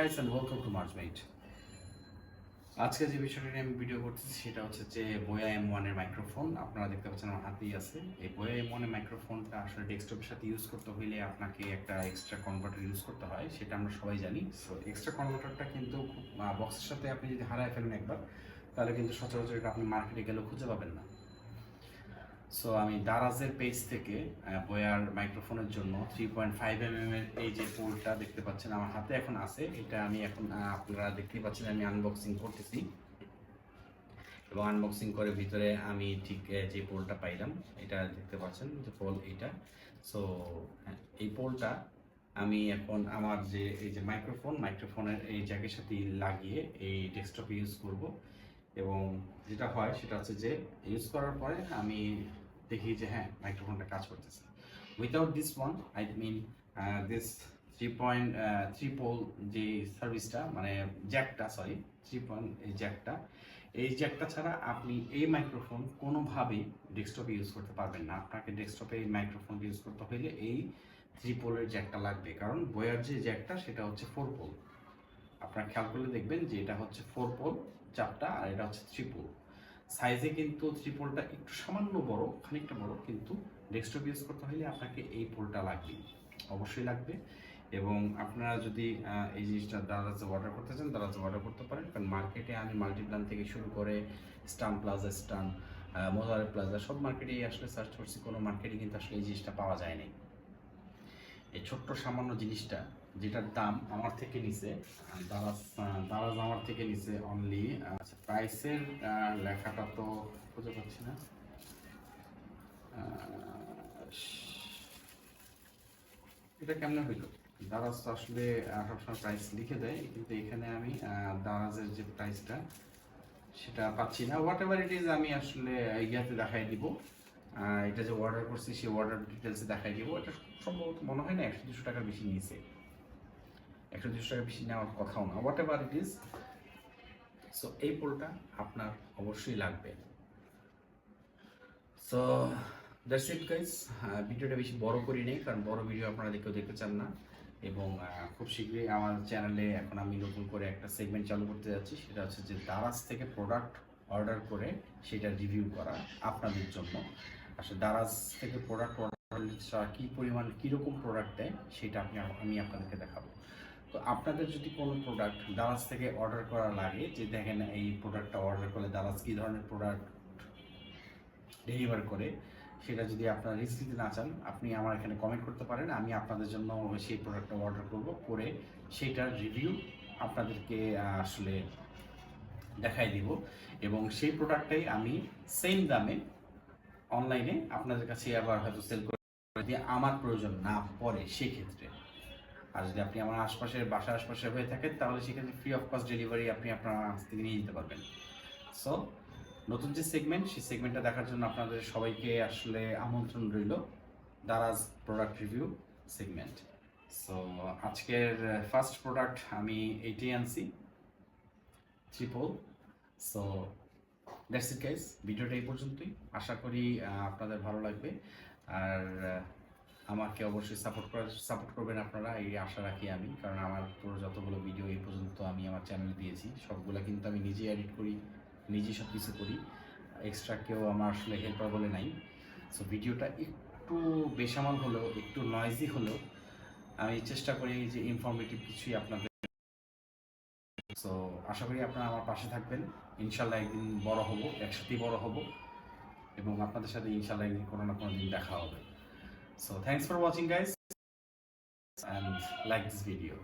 guys and welcome to Marchmate. আজকে যে বিষয়টা নিয়ে আমি ভিডিও করতেছি সেটা হচ্ছে যে বোয়া M1 এর মাইক্রোফোন। আপনারা দেখতে পাচ্ছেন আমার হাতেই আছে। এই বোয়া M1 এর মাইক্রোফোনটা আসলে ডেস্কটপের সাথে ইউজ করতে হলে আপনাকে একটা এক্সট্রা কনভার্টার ইউজ করতে হয়, সেটা আমরা সবাই জানি। সো এক্সট্রা কনভার্টারটা কিন্তু বক্সের সাথে আপনি যদি হারায় ফেলেন একবার, তাহলে কিন্তু সচরাচর এটা আপনি মার্কেটে গেলেও খুঁজে পাবেন না। সো আমি দারাজের পেজ থেকে বোয়ার মাইক্রোফোনের জন্য 3.5 mm এর এই যে পোলটা দেখতে পাচ্ছেন আমার হাতে এখন আছে, এটা আমি এখন আপনারা দেখতেই পাচ্ছেন আমি আনবক্সিং করতেছি এবং আনবক্সিং করে ভিতরে আমি ঠিক যে পোলটা পাইলাম এটা দেখতে পাচ্ছেন যে পোল এইটা। সো এই পোলটা আমি এখন আমার যে এই যে মাইক্রোফোনের এই জ্যাকের সাথে লাগিয়ে এই ডেস্কটপে ইউজ করব এবং যেটা হয় সেটা হচ্ছে যে ইউজ করার পরে আমি দেখি যে হ্যাঁ মাইক্রোফোনটা কাজ করতেছে। Without this one I mean this 3.3 pole যে সার্ভিসটা মানে জ্যাকটা সরি 3 এই জ্যাকটা ছাড়া আপনি এই মাইক্রোফোন কোনোভাবেই ডেস্কটপে ইউজ করতে পারবেন না। আপনাকে ডেস্কটপে এই মাইক্রোফোন ইউজ করতে হলে এই 3 পোলের জ্যাকটা লাগবে, কারণ বোয়ার যে জ্যাকটা সেটা হচ্ছে 4 পোল। আপনারা খেয়াল করলে দেখবেন যে এটা হচ্ছে 4 পোল চারটা আর এটা হচ্ছে 3 পোল। সাইজে কিন্তু 3 পোলটা একটু সামান্য বড়, খানিকটা বড়, কিন্তু ডেস্কটপ ইউজ করতে হলে আপনাকে এই পোলটা লাগবে, অবশ্যই লাগবে। এবং আপনারা যদি এই জিনিসটা দারাজে অর্ডার করতে চান দারাজে অর্ডার করতে পারেন, কারণ মার্কেটে আমি মাল্টিপ্লান থেকে শুরু করে স্টান প্লাজা মোজারে প্লাজা সব মার্কেটেই আসলে সার্চ করছি, কোনো মার্কেটে কিন্তু আসলে এই জিনিসটা পাওয়া যায় নাই। এই ছোট্ট সামান্য জিনিসটা যেটার দাম আমার থেকে নিছে দারাজ আমার থেকে নিছে অনলি, আচ্ছা প্রাইসের লেখাটা তো খুঁজে পাচ্ছি না, এটা কেমনে হইলো? দারাজ তো আসলে সবসময় প্রাইস লিখে দেয়, কিন্তু এখানে আমি দারাজের যে প্রাইসটা সেটা পাচ্ছি না। হোয়াট এভার ইট ইজ আমি আসলে ইয়াতে দেখাই দিব, এটা যে অর্ডার করছি সেই অর্ডার ডিটেলসে দেখাই দিব। এটা সম্ভবত মনে হয় না 100-200 টাকার বেশি নিয়েছে, 100-200 টাকা বেশি নেওয়ার কথাও না। What ever it is, so এই পোলটা আপনার অবশ্যই লাগবে। সো দ্যাটস ইট গাইস, ভিডিওটা বেশি বড় করি নেই, কারণ বড় ভিডিও আপনারা দেখতে চান না। এবং খুব শীঘ্রই আমার চ্যানেলে এখন আমি নতুন করে একটা সেগমেন্ট চালু করতে যাচ্ছি, সেটা হচ্ছে যে দারাজ থেকে প্রোডাক্ট অর্ডার করে সেটা রিভিউ করা আপনাদের জন্য। আসলে দারাজ থেকে প্রোডাক্ট অর্ডার করলে কী পরিমাণ কীরকম প্রোডাক্ট দেয় সেটা আমি আপনাদেরকে দেখাবো। তো আপনাদের যদি কোনো প্রোডাক্ট দারাজ থেকে অর্ডার করা লাগে, যে দেখেন এই প্রোডাক্টটা অর্ডার করলে দারাজ কী ধরনের প্রোডাক্ট ডেলিভার করে, সেটা যদি আপনারা রিস্ক দিতে না চান আপনি আমার এখানে কমেন্ট করতে পারেন, আমি আপনাদের জন্য সেই প্রোডাক্টটা অর্ডার করব, করে সেইটার রিভিউ আপনাদেরকে আসলে দেখাই দিব এবং সেই প্রোডাক্টটাই আমি সেম দামে অনলাইনে আপনাদের কাছে আবার হয়তো সেল করে দিয়ে আমার প্রয়োজন না পড়ে সেক্ষেত্রে। আর যদি আপনি আমার বাসার আশপাশে হয়ে থাকেন তাহলে সেক্ষেত্রে ফ্রি অফ কস্ট ডেলিভারি আপনি আপনার কাছ থেকে নিয়ে যেতে পারবেন। সো নতুন যে সেগমেন্ট সেই সেগমেন্টটা দেখার জন্য আপনাদের সবাইকে আসলে আমন্ত্রণ রইল, Daraz product review segment. So আজকের ফার্স্ট প্রোডাক্ট আমি এইটাই আনছি, triple. So that's it guys, ভিডিওটা এই পর্যন্তই। আশা করি আপনাদের ভালো লাগবে, আর আমাকে অবশ্যই সাপোর্ট করবেন আপনারা, এই আশা রাখি আমি, কারণ আমার পুরো যতগুলো ভিডিও এই পর্যন্ত আমি আমার চ্যানেলে দিয়েছি সবগুলো কিন্তু আমি নিজেই এডিট করি, নিজেই সব কিছু করি, এক্সট্রা কেউ আমার আসলে হেল্পার বলে নাই। সো ভিডিওটা একটু বেসামাল হলেও একটু নয়েজি হলেও আমি চেষ্টা করি যে ইনফরমেটিভ কিছুই আপনাদের। সো আশা করি আপনারা আমার পাশে থাকবেন, ইনশাল্লাহ একদিন বড় হব, একসাথেই বড় হব এবং আপনাদের সাথে ইনশাল্লাহ একদিন কোনো না কোনো দিন দেখা হবে। So thanks for watching guys and like this video.